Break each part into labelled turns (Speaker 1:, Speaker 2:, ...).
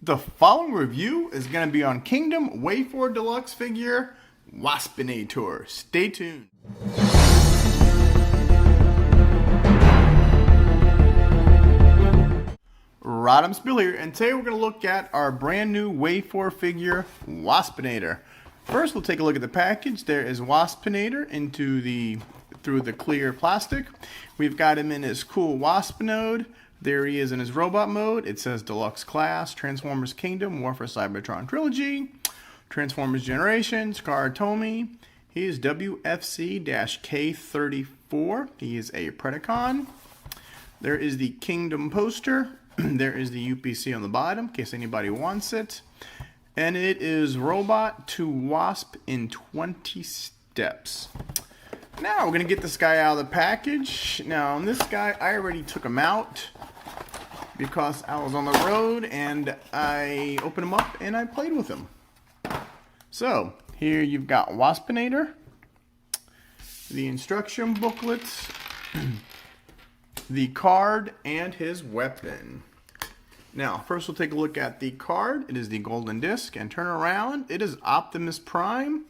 Speaker 1: The following review is going to be on Kingdom Wave 4 Deluxe figure Waspinator. Stay tuned. Rodimusbill here, and today we're going to look at our brand new Wave 4 figure Waspinator. First, we'll take a look at the package. There is Waspinator through the clear plastic. We've got him in his cool Wasp mode. There he is in his robot mode. It says Deluxe Class, Transformers Kingdom, War for Cybertron Trilogy, Transformers Generations, Car Tomy. He is WFC-K34. He is a Predacon. There is the Kingdom poster. There is the UPC on the bottom, in case anybody wants it. And it is Robot to Wasp in 20 steps. Now we're going to get this guy out of the package. Now on this guy, I already took him out because I was on the road and I opened him up and I played with him. So here you've got Waspinator, the instruction booklets, the card, and his weapon. Now first we'll take a look at the card. It is the golden disc, and turn around, it is Optimus Prime.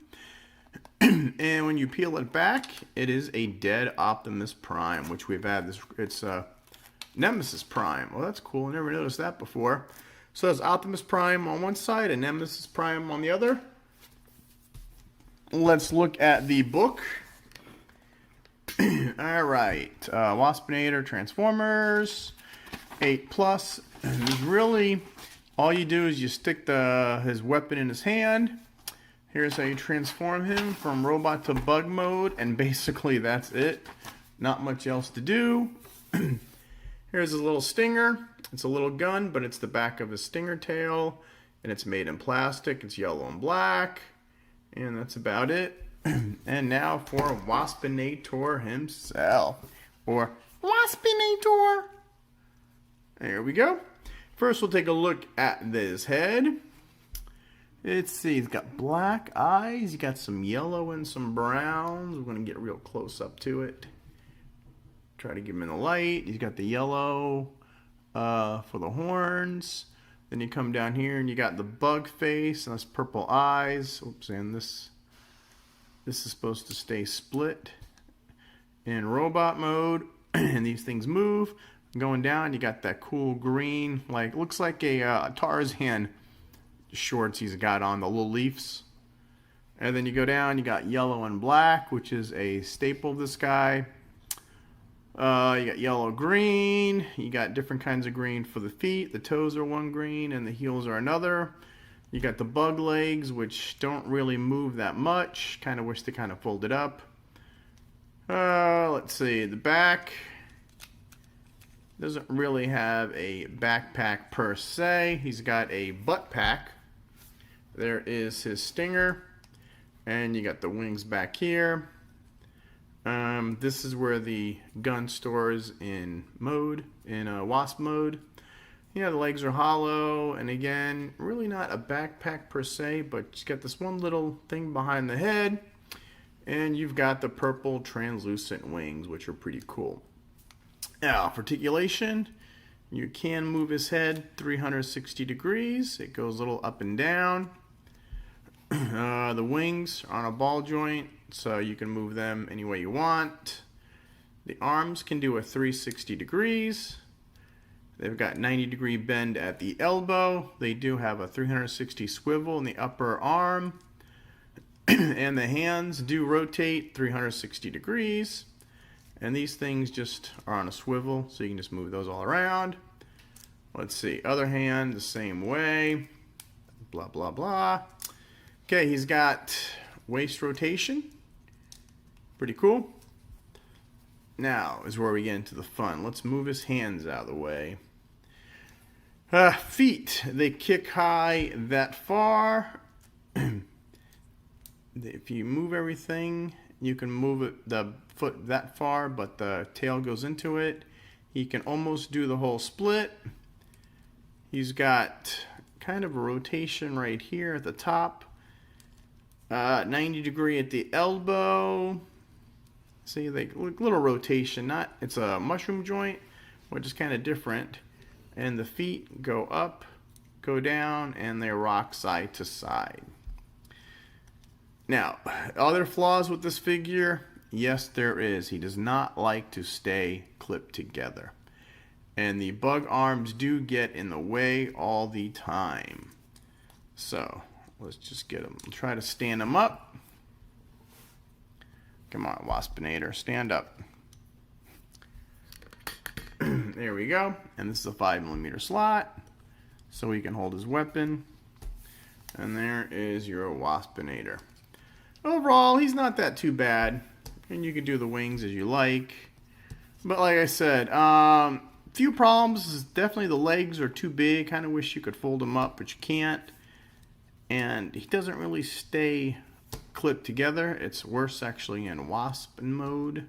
Speaker 1: And when you peel it back, it is a dead Optimus Prime, which we've had. It's Nemesis Prime. Well, that's cool. I never noticed that before. So there's Optimus Prime on one side and Nemesis Prime on the other. Let's look at the book. Alright. Waspinator Transformers 8+. There's really, all you do is you stick his weapon in his hand. Here's how you transform him from robot to bug mode, and basically that's it. Not much else to do. Here's his little stinger. It's a little gun, but it's the back of his stinger tail, and it's made in plastic. It's yellow and black, and that's about it. And now for Waspinator himself, or Waspinator. There we go. First, we'll take a look at his head. Let's see, he's got black eyes, he's got some yellow and some browns. We're going to get real close up to it. Try to give him in the light. He's got the yellow for the horns. Then you come down here and you got the bug face, and that's purple eyes. Oops, and this is supposed to stay split in robot mode. And these things move. Going down, you got that cool green, like, looks like a Tarzan shorts he's got on, the little leaves. And then you go down, you got yellow and black, which is a staple of this guy. You got yellow green, you got different kinds of green for the feet. The toes are one green and the heels are another. You got the bug legs, which don't really move that much. Kind of wish they kind of folded up. Let's see, the back doesn't really have a backpack per se. He's got a butt pack. There is his stinger, and you got the wings back here. This is where the gun stores in Wasp mode. Yeah, the legs are hollow, and again, really not a backpack per se, but you got this one little thing behind the head, and you've got the purple translucent wings, which are pretty cool. Now, for articulation, you can move his head 360 degrees. It goes a little up and down. The wings are on a ball joint, so you can move them any way you want. The arms can do a 360 degrees. They've got 90-degree bend at the elbow. They do have a 360 swivel in the upper arm. And the hands do rotate 360 degrees. And these things just are on a swivel, so you can just move those all around. Let's see, other hand, the same way. Blah, blah, blah. Okay, he's got waist rotation. Pretty cool. Now is where we get into the fun. Let's move his hands out of the way. Feet, they kick high that far. If you move everything, you can move the foot that far, but the tail goes into it. He can almost do the whole split. He's got kind of a rotation right here at the top. 90 degree at the elbow. See, like little rotation. It's a mushroom joint, which is kind of different. And the feet go up go down, and they rock side to side. Now, other flaws with this figure? Yes, there is. He does not like to stay clipped together. And the bug arms do get in the way all the time. So, let's just get him. Try to stand him up. Come on, Waspinator, stand up. There we go. And this is a 5mm slot, so he can hold his weapon. And there is your Waspinator. Overall, he's not that too bad. And you can do the wings as you like. But like I said, few problems is definitely the legs are too big. Kind of wish you could fold them up, but you can't. And he doesn't really stay clipped together. It's worse actually in wasp mode.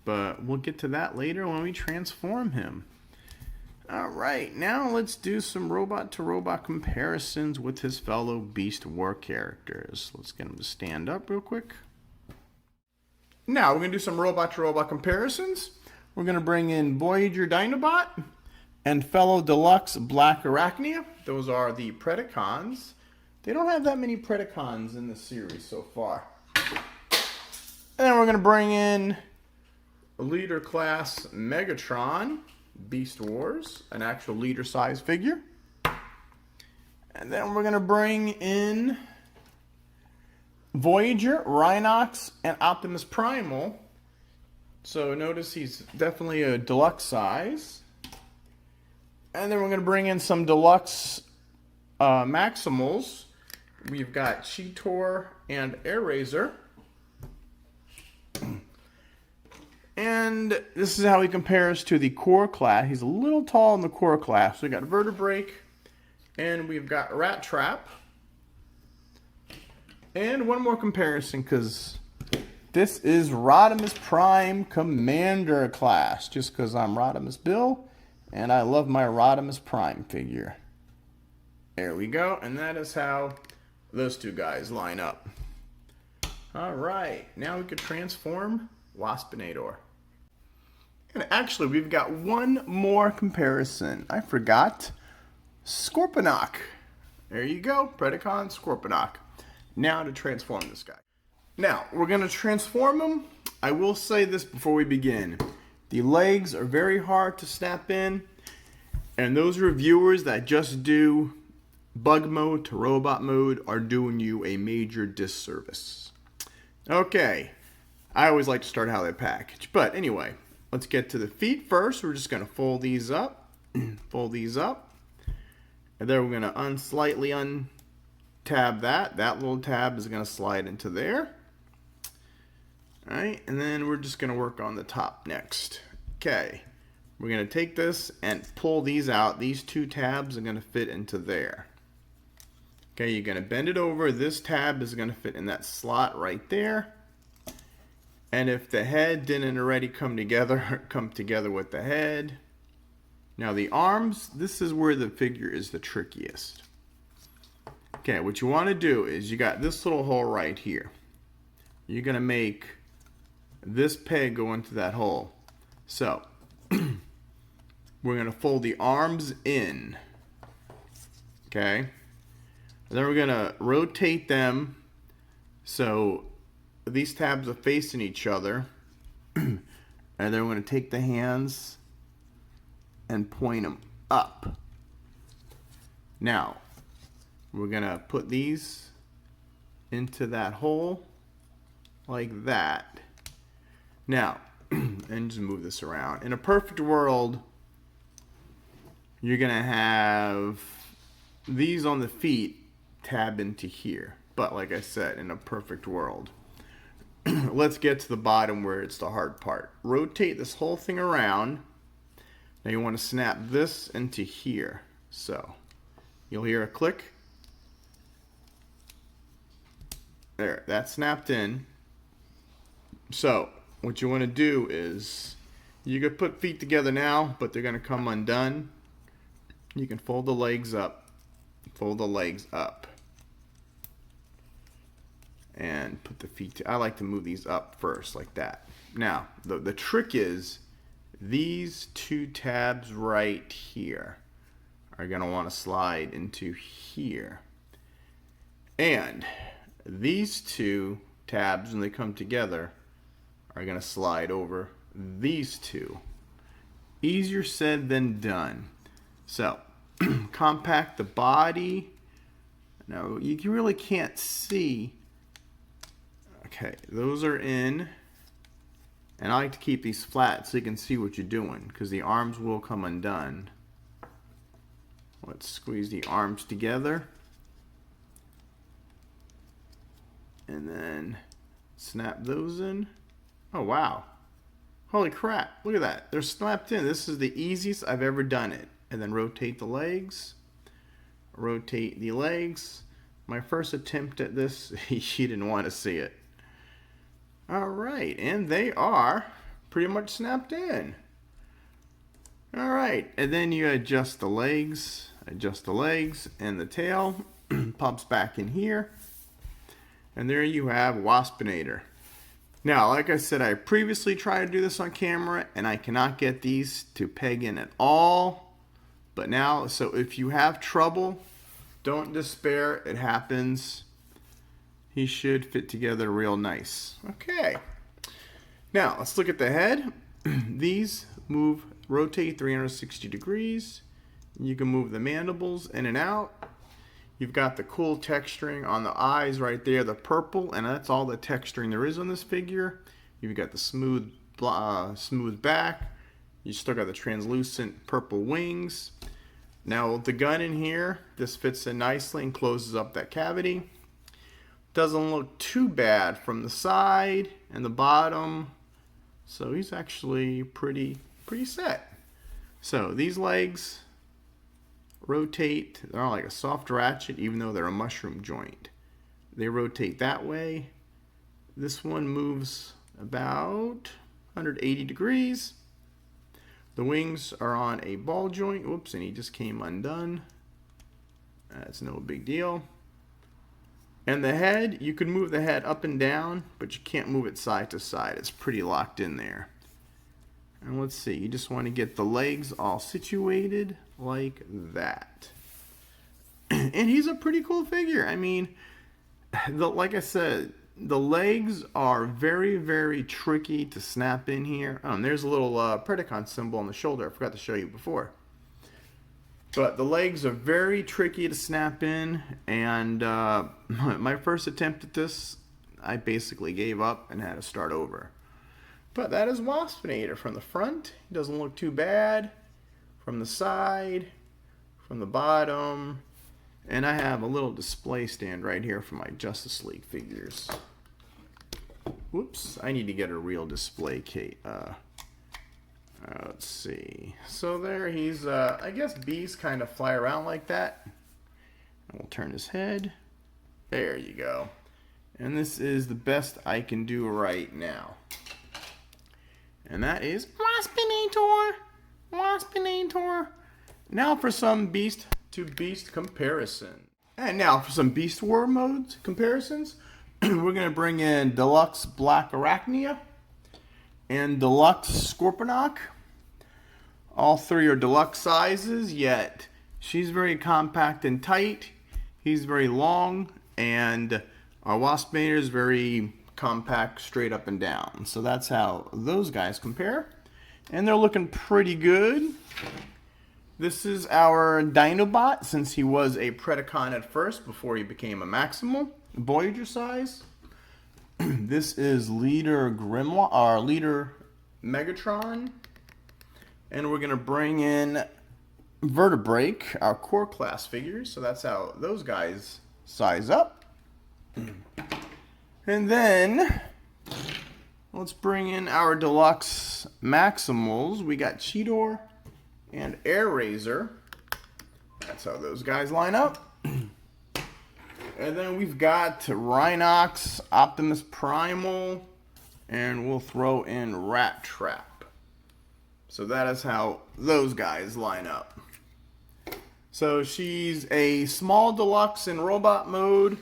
Speaker 1: But we'll get to that later when we transform him. Alright, now let's do some robot-to-robot comparisons with his fellow Beast War characters. Let's get him to stand up real quick. Now, we're going to do some robot-to-robot comparisons. We're going to bring in Voyager Dinobot and fellow Deluxe Black Arachnia. Those are the Predacons. They don't have that many Predacons in the series so far. And then we're going to bring in Leader Class Megatron, Beast Wars, an actual leader size figure. And then we're going to bring in Voyager, Rhinox, and Optimus Primal. So notice he's definitely a deluxe size. And then we're going to bring in some deluxe Maximals. We've got Cheetor and Air Razor. And this is how he compares to the core class. He's a little tall in the core class. So we got Vertebrake, and we've got Rat Trap. And one more comparison, because this is Rodimus Prime Commander class. Just because I'm Rodimusbill, and I love my Rodimus Prime figure. There we go, and that is how those two guys line up. Alright, now we can transform Waspinator. And actually, we've got one more comparison. I forgot. Scorponok. There you go. Predacon, Scorponok. Now to transform this guy. Now, we're going to transform him. I will say this before we begin. The legs are very hard to snap in. And those reviewers that just do bug mode to robot mode are doing you a major disservice. Okay. I always like to start how they package. But anyway, let's get to the feet first. We're just going to fold these up. Fold these up. And then we're going to slightly untab that. That little tab is going to slide into there. Alright, and then we're just going to work on the top next. Okay. We're going to take this and pull these out. These two tabs are going to fit into there. Okay, you're going to bend it over. This tab is going to fit in that slot right there. And if the head didn't already come together with the head. Now the arms, this is where the figure is the trickiest. Okay, what you want to do is you got this little hole right here. You're going to make this peg go into that hole. So, we're going to fold the arms in. Okay. And then we're going to rotate them so these tabs are facing each other. And then we're going to take the hands and point them up. Now, we're going to put these into that hole like that. Now, and just move this around. In a perfect world, you're going to have these on the feet tab into here. But like I said, in a perfect world. Let's get to the bottom where it's the hard part. Rotate this whole thing around. Now you want to snap this into here. So, you'll hear a click. There, that's snapped in. So, what you want to do is, you could put feet together now, but they're going to come undone. You can fold the legs up. Fold the legs up. And put the feet, I like to move these up first, like that. Now, the trick is, these two tabs right here are going to want to slide into here. And these two tabs, when they come together, are going to slide over these two. Easier said than done. So, compact the body. Now, you really can't see. Okay, those are in. And I like to keep these flat so you can see what you're doing, because the arms will come undone. Let's squeeze the arms together. And then snap those in. Oh, wow. Holy crap. Look at that. They're snapped in. This is the easiest I've ever done it. And then rotate the legs. Rotate the legs. My first attempt at this, you didn't want to see it. Alright, and they are pretty much snapped in. Alright, and then you adjust the legs, and the tail pops back in here. And there you have Waspinator. Now, like I said, I previously tried to do this on camera, and I cannot get these to peg in at all. But now, so if you have trouble, don't despair, it happens. He should fit together real nice. Okay. Now, let's look at the head. These rotate 360 degrees. You can move the mandibles in and out. You've got the cool texturing on the eyes right there, the purple, and that's all the texturing there is on this figure. You've got the smooth back. You still got the translucent purple wings. Now, with the gun in here, this fits in nicely and closes up that cavity. Doesn't look too bad from the side and the bottom. So he's actually pretty set. So these legs rotate. They're like a soft ratchet, even though they're a mushroom joint. They rotate that way. This one moves about 180 degrees. The wings are on a ball joint. Whoops, and he just came undone. That's no big deal. And the head, you can move the head up and down, but you can't move it side to side. It's pretty locked in there. And let's see, you just want to get the legs all situated like that. And he's a pretty cool figure. I mean, like I said, the legs are very, very tricky to snap in here. Oh, and there's a little Predacon symbol on the shoulder. I forgot to show you before. But the legs are very tricky to snap in, and my first attempt at this, I basically gave up and had to start over. But that is Waspinator from the front. He doesn't look too bad. From the side, from the bottom, and I have a little display stand right here for my Justice League figures. Whoops, I need to get a real display case. Let's see. So there he's, I guess bees kind of fly around like that. And we'll turn his head. There you go. And this is the best I can do right now. And that is Waspinator. Waspinator. Now for some beast to beast comparison. And now for some Beast War modes comparisons. We're going to bring in Deluxe Black Arachnia and Deluxe Scorponok. All three are deluxe sizes, yet she's very compact and tight. He's very long, and our Waspinator is very compact, straight up and down. So that's how those guys compare. And they're looking pretty good. This is our Dinobot, since he was a Predacon at first before he became a Maximal, Voyager size. This is Leader Megatron. And we're going to bring in Vertebrake, our core class figures. So that's how those guys size up. And then let's bring in our Deluxe Maximals. We got Cheetor and Air Razor. That's how those guys line up. And then we've got Rhinox, Optimus Primal, and we'll throw in Rat Trap. So that is how those guys line up. So she's a small deluxe in robot mode,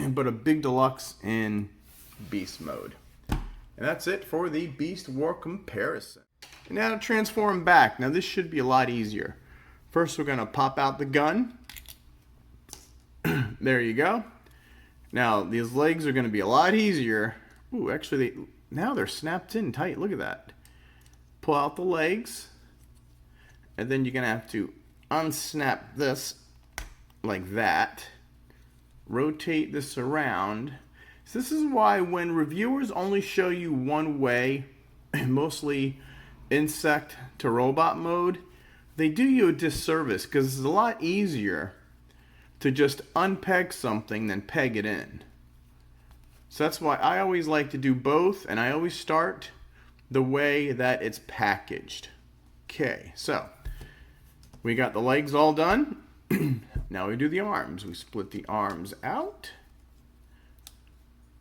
Speaker 1: but a big deluxe in beast mode. And that's it for the Beast War comparison. And now to transform back. Now this should be a lot easier. First, we're going to pop out the gun. There you go. Now, these legs are going to be a lot easier. Ooh, actually, now they're snapped in tight. Look at that. Pull out the legs. And then you're going to have to unsnap this like that. Rotate this around. So this is why when reviewers only show you one way, mostly insect to robot mode, they do you a disservice because it's a lot easier to just unpeg something than peg it in. So that's why I always like to do both, and I always start the way that it's packaged. Okay, so we got the legs all done. Now we do the arms. We split the arms out.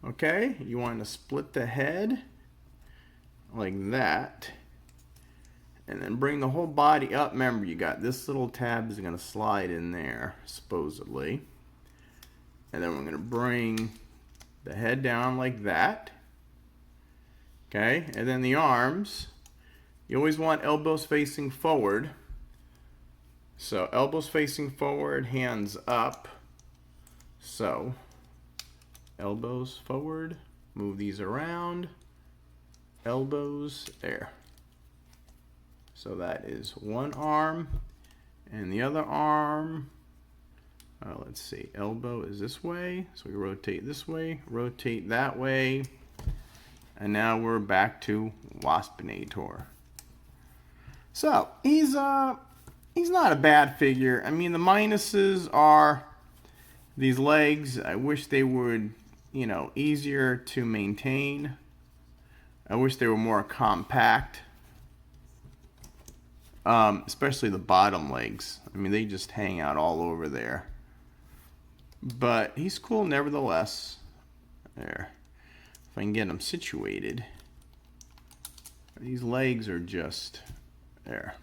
Speaker 1: Okay, you want to split the head like that. And then bring the whole body up. Remember, you got this little tab is going to slide in there, supposedly. And then we're going to bring the head down like that. Okay, and then the arms. You always want elbows facing forward. So elbows facing forward, hands up. So elbows forward, move these around. Elbows there. So that is one arm, and the other arm, let's see, elbow is this way, so we rotate this way, rotate that way, and now we're back to Waspinator. So he's not a bad figure. I mean, the minuses are these legs. I wish they would, easier to maintain. I wish they were more compact. Especially the bottom legs. I mean, they just hang out all over there. But he's cool nevertheless. There. If I can get him situated. These legs are just there.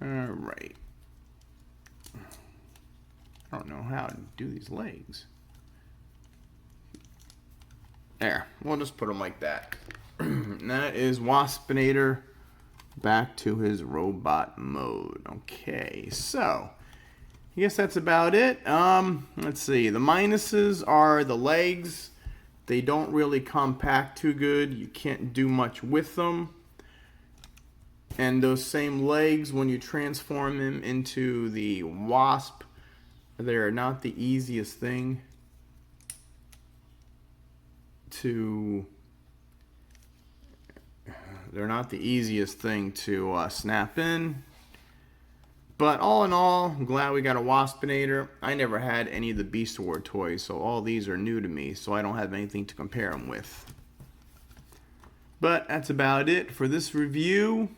Speaker 1: Alright. I don't know how to do these legs. There. We'll just put them like that. And that is Waspinator back to his robot mode. Okay, so I guess that's about it. Let's see. The minuses are the legs. They don't really compact too good. You can't do much with them. And those same legs, when you transform them into the Wasp, they're not the easiest thing to snap in. But all in all, I'm glad we got a Waspinator. I never had any of the Beast War toys, so all these are new to me, so I don't have anything to compare them with. But that's about it for this review.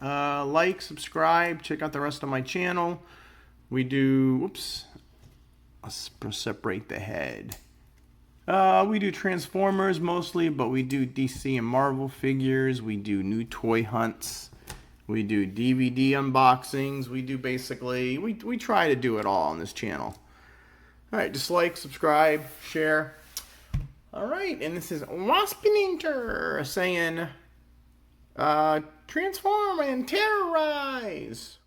Speaker 1: Like, subscribe, check out the rest of my channel. We do, let's separate the head. We do Transformers mostly, but we do DC and Marvel figures. We do new toy hunts. We do DVD unboxings. We do basically, we try to do it all on this channel. Alright, just like, subscribe, share. Alright, and this is Waspinator saying, transform and terrorize.